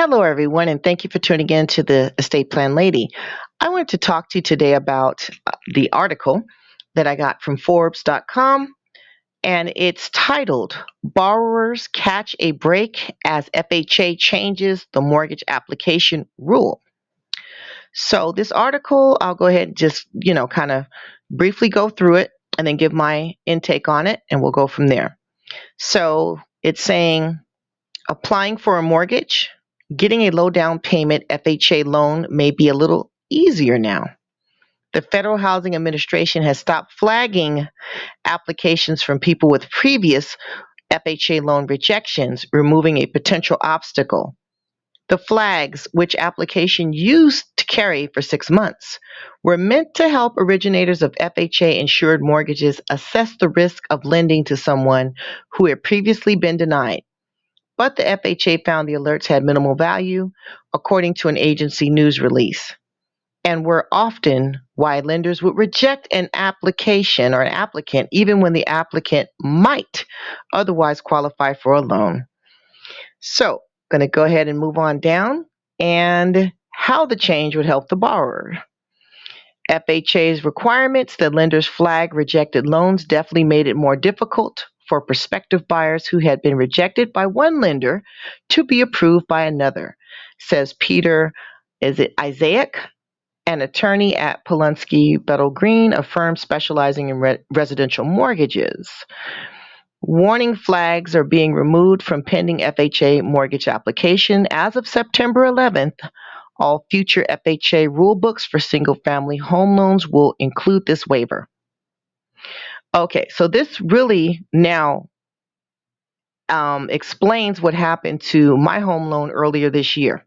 Hello, everyone, and thank you for tuning in to the Estate Plan Lady. I wanted to talk to you today about the article that I got from Forbes.com, and it's titled Borrowers Catch a Break as FHA Changes the Mortgage Application Rule. So, this article, I'll go ahead and just, kind of briefly go through it and then give my intake on it, and we'll go from there. So, it's saying applying for a mortgage, getting a low down payment FHA loan may be a little easier now. The Federal Housing Administration has stopped flagging applications from people with previous FHA loan rejections, removing a potential obstacle. The flags, which application used to carry for 6 months, were meant to help originators of FHA insured mortgages assess the risk of lending to someone who had previously been denied. But the FHA found the alerts had minimal value, according to an agency news release, and were often why lenders would reject an application or an applicant even when the applicant might otherwise qualify for a loan. So, going to go ahead and move on down and how the change would help the borrower. FHA's requirements that lenders flag rejected loans definitely made it more difficult for prospective buyers who had been rejected by one lender to be approved by another, says Peter, Isaac, an attorney at Polunsky Bettle Green, a firm specializing in residential mortgages. Warning flags are being removed from pending FHA mortgage application. As of September 11th, all future FHA rulebooks for single-family home loans will include this waiver. Okay, so this really now explains what happened to my home loan earlier this year.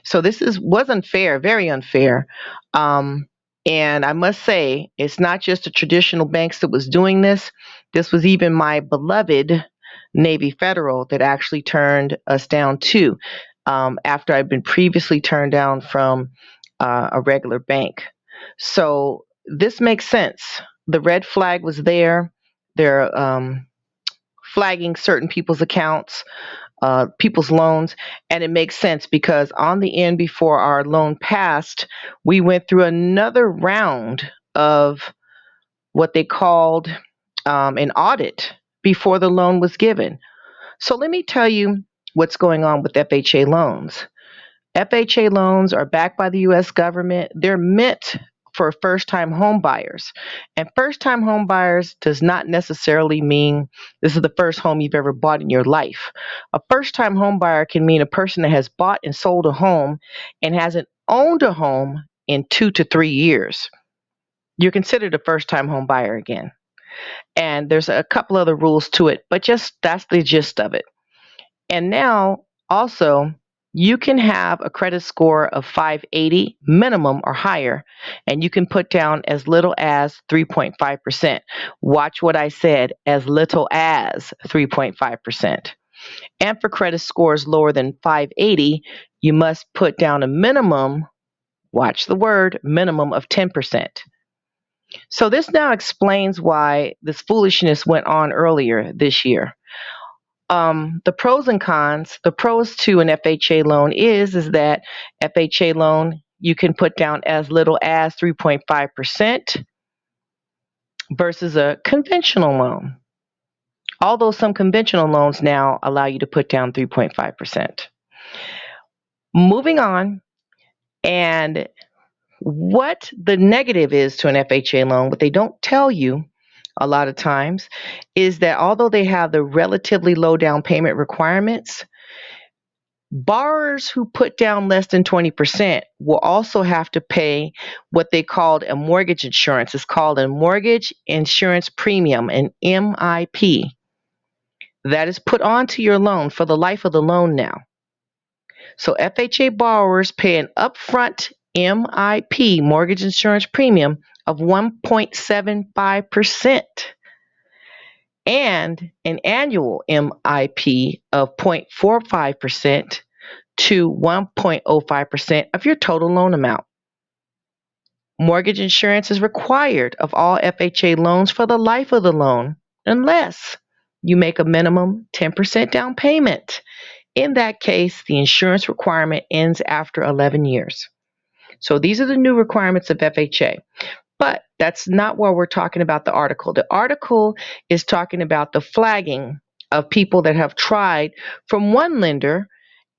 So this was unfair, very unfair. And I must say, it's not just the traditional banks that was doing this. This was even my beloved Navy Federal that actually turned us down too, after I'd been previously turned down from a regular bank. So this makes sense. The red flag was there. They're flagging certain people's accounts, people's loans, and it makes sense because on the end before our loan passed, we went through another round of what they called an audit before the loan was given. So let me tell you what's going on with FHA loans. FHA loans are backed by the U.S. government. They're meant for first-time homebuyers. And first-time homebuyers does not necessarily mean this is the first home you've ever bought in your life. A first-time homebuyer can mean a person that has bought and sold a home and hasn't owned a home in 2 to 3 years. You're considered a first-time homebuyer again. And there's a couple other rules to it, but just that's the gist of it. And now, also, you can have a credit score of 580 minimum or higher, and you can put down as little as 3.5%. Watch what I said, as little as 3.5%. And for credit scores lower than 580, you must put down a minimum, watch the word, minimum of 10%. So this now explains why this foolishness went on earlier this year. The pros and cons. The pros to an FHA loan is that FHA loan you can put down as little as 3.5% versus a conventional loan. Although some conventional loans now allow you to put down 3.5%. Moving on, and what the negative is to an FHA loan, what they don't tell you a lot of times, is that although they have the relatively low down payment requirements, borrowers who put down less than 20% will also have to pay what they called a mortgage insurance. It's called a mortgage insurance premium, an MIP, that is put onto your loan for the life of the loan now. So FHA borrowers pay an upfront MIP, mortgage insurance premium, of 1.75% and an annual MIP of 0.45% to 1.05% of your total loan amount. Mortgage insurance is required of all FHA loans for the life of the loan unless you make a minimum 10% down payment In that case, the insurance requirement ends after 11 years. So these are the new requirements of FHA. But that's not what we're talking about the article. The article is talking about the flagging of people that have tried from one lender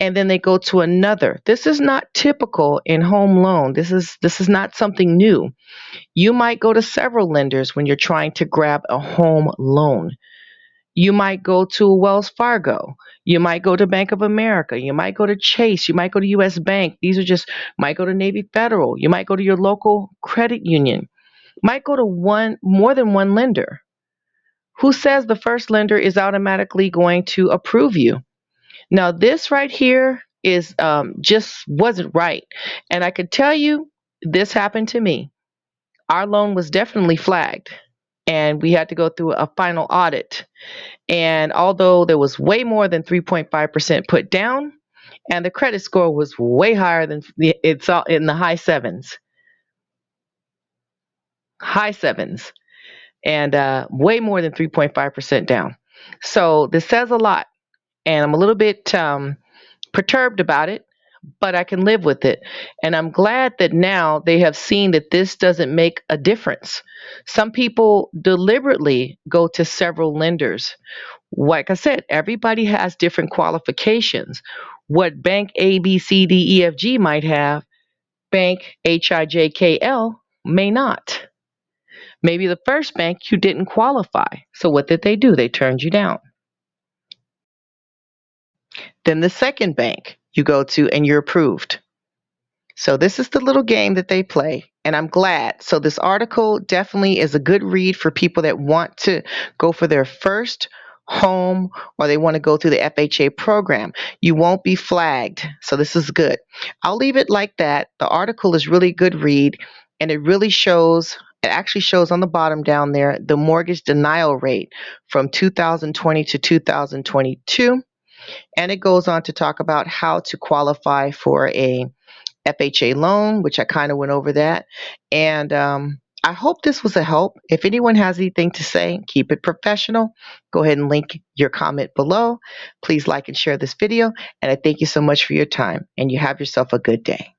and then they go to another. This is not typical in home loan. This is not something new. You might go to several lenders when you're trying to grab a home loan. You might go to Wells Fargo. You might go to Bank of America. You might go to Chase. You might go to US Bank. These are just, might go to Navy Federal. You might go to your local credit union. Might go to more than one lender. Who says the first lender is automatically going to approve you? Now, this right here is just wasn't right. And I could tell you this happened to me. Our loan was definitely flagged and we had to go through a final audit. And although there was way more than 3.5% put down, and the credit score was way higher than it's all in the high sevens, and way more than 3.5% down. So this says a lot, and I'm a little bit perturbed about it, but I can live with it. And I'm glad that now they have seen that this doesn't make a difference. Some people deliberately go to several lenders. Like I said, everybody has different qualifications. What bank A, B, C, D, E, F, G might have, bank H, I, J, K, L may not. Maybe the first bank you didn't qualify. So what did they do? They turned you down. Then the second bank you go to and you're approved. So this is the little game that they play, and I'm glad. So this article definitely is a good read for people that want to go for their first home or they want to go through the FHA program. You won't be flagged. So this is good. I'll leave it like that. The article is really good read, and it actually shows on the bottom down there the mortgage denial rate from 2020 to 2022. And it goes on to talk about how to qualify for a FHA loan, which I kind of went over that. And I hope this was a help. If anyone has anything to say, keep it professional. Go ahead and link your comment below. Please like and share this video. And I thank you so much for your time. And you have yourself a good day.